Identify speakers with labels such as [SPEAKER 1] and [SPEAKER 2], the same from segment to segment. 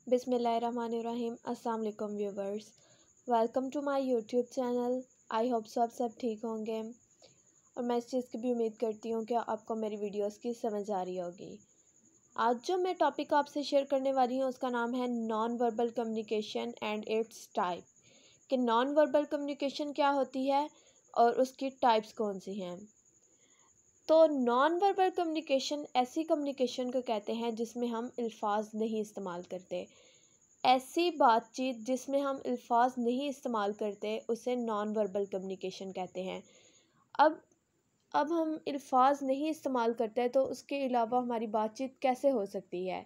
[SPEAKER 1] बिस्मिल्लाहिर्रहमानिर्रहीम। अस्सलाम वालेकुम viewers, welcome to my YouTube channel. I hope सब ठीक होंगे और मैं इस चीज़ की भी उम्मीद करती हूँ कि आपको मेरी वीडियोस की समझ आ रही होगी। आज जो मैं टॉपिक आपसे शेयर करने वाली हूँ उसका नाम है non verbal communication and it's type, कि नॉन वर्बल कम्युनिकेशन क्या होती है और उसकी टाइप्स कौन सी हैं। तो नॉन वर्बल कम्युनिकेशन ऐसी कम्युनिकेशन को कहते हैं जिसमें हम अल्फाज नहीं इस्तेमाल करते। ऐसी बातचीत जिसमें हम अल्फाज नहीं इस्तेमाल करते उसे नॉन वर्बल कम्युनिकेशन कहते हैं। अब अब हम अल्फाज नहीं इस्तेमाल करते तो उसके अलावा हमारी बातचीत कैसे हो सकती है।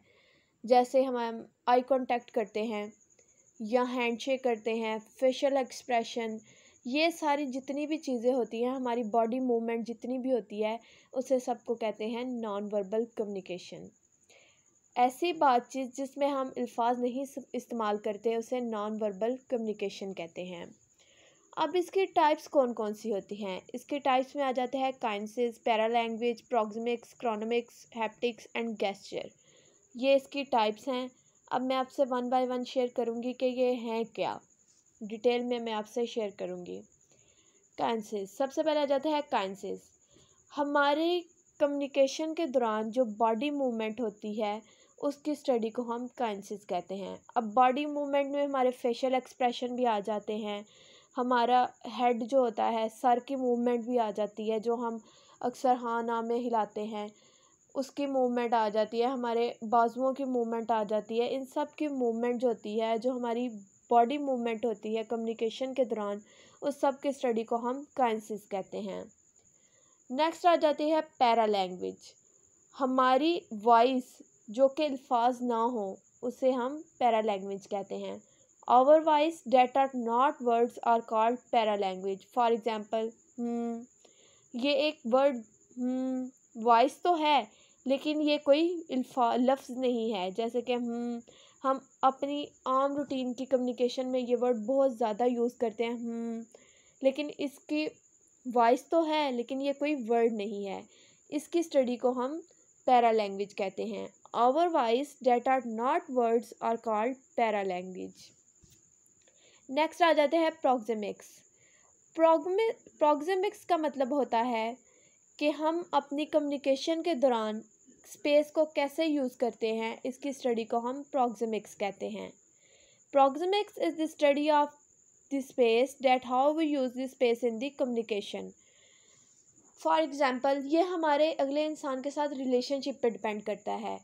[SPEAKER 1] जैसे हम आई कांटेक्ट करते हैं या हैंडशेक करते हैं, फेशियल एक्सप्रेशन, ये सारी जितनी भी चीज़ें होती हैं, हमारी बॉडी मूवमेंट जितनी भी होती है, उसे सबको कहते हैं नॉन वर्बल कम्युनिकेशन। ऐसी बातचीत जिसमें हम अल्फाज नहीं इस्तेमाल करते उसे नॉन वर्बल कम्युनिकेशन कहते हैं। अब इसकी टाइप्स कौन कौन सी होती हैं। इसके टाइप्स में आ जाते हैं kinesis, paralanguage, proxemics, chronemics, haptics and gesture. ये इसकी टाइप्स हैं। अब मैं आपसे वन बाय वन शेयर करूँगी कि ये हैं क्या, डिटेल में मैं आपसे शेयर करूँगी। काइनेसिस, सबसे पहले आ जाता है काइनेसिस। हमारे कम्युनिकेशन के दौरान जो बॉडी मूवमेंट होती है उसकी स्टडी को हम काइनेसिस कहते हैं। अब बॉडी मूवमेंट में हमारे फेशियल एक्सप्रेशन भी आ जाते हैं, हमारा हेड जो होता है, सर की मूवमेंट भी आ जाती है, जो हम अक्सर हाँ ना में हिलाते हैं उसकी मूवमेंट आ जाती है, हमारे बाजुओं की मूवमेंट आ जाती है। इन सब की मूवमेंट जो होती है, जो हमारी बॉडी मूवमेंट होती है कम्युनिकेशन के दौरान, उस सब की स्टडी को हम काइनेसिस कहते हैं। नेक्स्ट आ जाती है पैरा लैंग्वेज। हमारी वॉइस जो कि अल्फाज ना हो उसे हम पैरा लैंग्वेज कहते हैं। Our voice that are not words are called para language. For example, ये एक वर्ड वॉइस तो है लेकिन ये कोई लफ्ज़ नहीं है। जैसे कि हम अपनी आम रूटीन की कम्युनिकेशन में ये वर्ड बहुत ज़्यादा यूज़ करते हैं, लेकिन इसकी वॉइस तो है लेकिन ये कोई वर्ड नहीं है। इसकी स्टडी को हम पैरा लैंग्वेज कहते हैं। Our voice that are not words are called para language. Next आ जाते हैं प्रॉक्सिमिक्स। प्रॉक्सिमिक्स का मतलब होता है कि हम अपनी कम्युनिकेशन के दौरान स्पेस को कैसे यूज़ करते हैं, इसकी स्टडी को हम प्रॉक्सिमिक्स कहते हैं। Proxemics is the study of the space that how we use the space in the communication. For example, ये हमारे अगले इंसान के साथ रिलेशनशिप पे डिपेंड करता है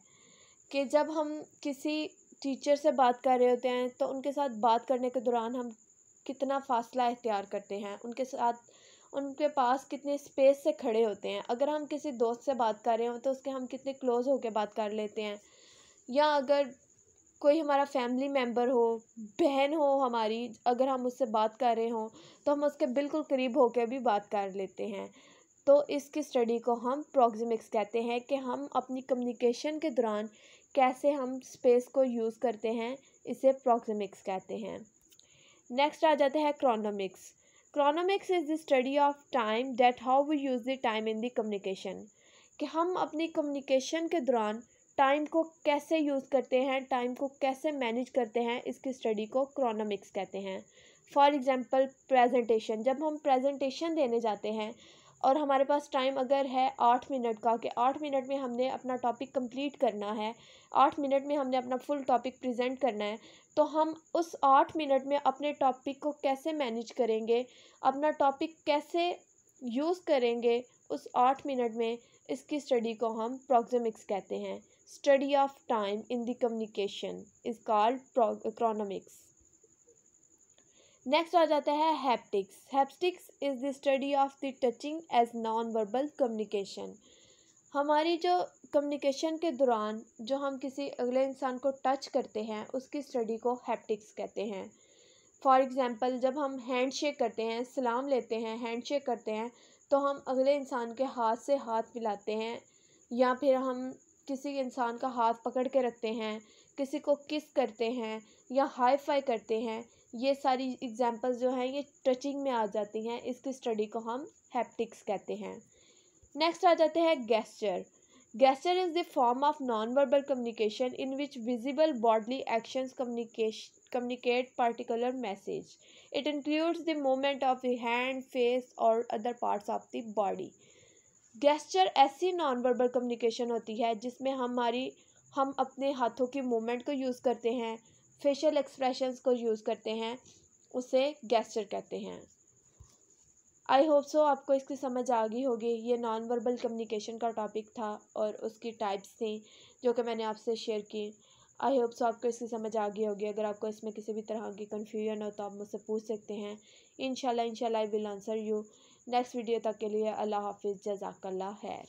[SPEAKER 1] कि जब हम किसी टीचर से बात कर रहे होते हैं तो उनके साथ बात करने के दौरान हम कितना फ़ासला इख्तियार करते हैं, उनके साथ उनके पास कितने स्पेस से खड़े होते हैं। अगर हम किसी दोस्त से बात कर रहे हो तो उसके हम कितने क्लोज़ होकर बात कर लेते हैं, या अगर कोई हमारा फैमिली मेम्बर हो, बहन हो हमारी, अगर हम उससे बात कर रहे हों तो हम उसके बिल्कुल करीब होकर भी बात कर लेते हैं। तो इसकी स्टडी को हम प्रॉक्सिमिक्स कहते हैं कि हम अपनी कम्युनिकेशन के दौरान कैसे हम स्पेस को यूज़ करते हैं, इसे प्रॉक्सिमिक्स कहते हैं। नेक्स्ट आ जाता है chronemics. Chronemics is the study of time that how we use the time in the communication, कि हम अपनी कम्युनिकेशन के दौरान टाइम को कैसे यूज़ करते हैं, टाइम को कैसे मैनेज करते हैं, इसकी स्टडी को क्रोनोमिक्स कहते हैं। फॉर एग्ज़ाम्पल, प्रेजेंटेशन, जब हम प्रेजेंटेशन देने जाते हैं और हमारे पास टाइम अगर है 8 मिनट का, कि 8 मिनट में हमने अपना टॉपिक कंप्लीट करना है, 8 मिनट में हमने अपना फुल टॉपिक प्रेजेंट करना है, तो हम उस 8 मिनट में अपने टॉपिक को कैसे मैनेज करेंगे, अपना टॉपिक कैसे यूज़ करेंगे उस 8 मिनट में, इसकी स्टडी को हम प्रॉक्सिमिक्स कहते हैं। Study of time in the communication is called chronemics. Next आ जाता है haptics. Haptics is the study of the touching as non verbal communication. हमारी जो कम्युनिकेशन के दौरान जो हम किसी अगले इंसान को टच करते हैं उसकी स्टडी को हैप्टिक्स कहते हैं। फॉर एग्ज़ाम्पल, जब हम हैंड शेक करते हैं, सलाम लेते हैं, हैंड शेक करते हैं, तो हम अगले इंसान के हाथ से हाथ मिलाते हैं, या फिर हम किसी इंसान का हाथ पकड़ के रखते हैं, किसी को किस करते हैं या हाई फाई करते हैं। ये सारी एग्जांपल्स जो हैं ये टचिंग में आ जाती हैं, इसकी स्टडी को हम हैप्टिक्स कहते हैं। नेक्स्ट आ जाते हैं gesture. Gesture is the form of non-verbal communication in which visible bodily actions communicate particular message. It includes the movement of the hand, face or other parts of the body. Gesture ऐसी non-verbal communication होती है जिसमें हम अपने हाथों की movement को use करते हैं, फेशियल एक्सप्रेशंस को यूज़ करते हैं, उसे गेस्चर कहते हैं। आई होप सो आपको इसकी समझ आ गई होगी। ये नॉन वर्बल कम्युनिकेशन का टॉपिक था और उसकी टाइप्स थी जो कि मैंने आपसे शेयर की। आई होप सो आपको इसकी समझ आ गई होगी। अगर आपको इसमें किसी भी तरह की कन्फ्यूजन हो तो आप मुझसे पूछ सकते हैं। इंशाल्लाह I will answer you. Next video तक के लिए अल्लाह हाफिज़, जज़ाकल्लाह खैर।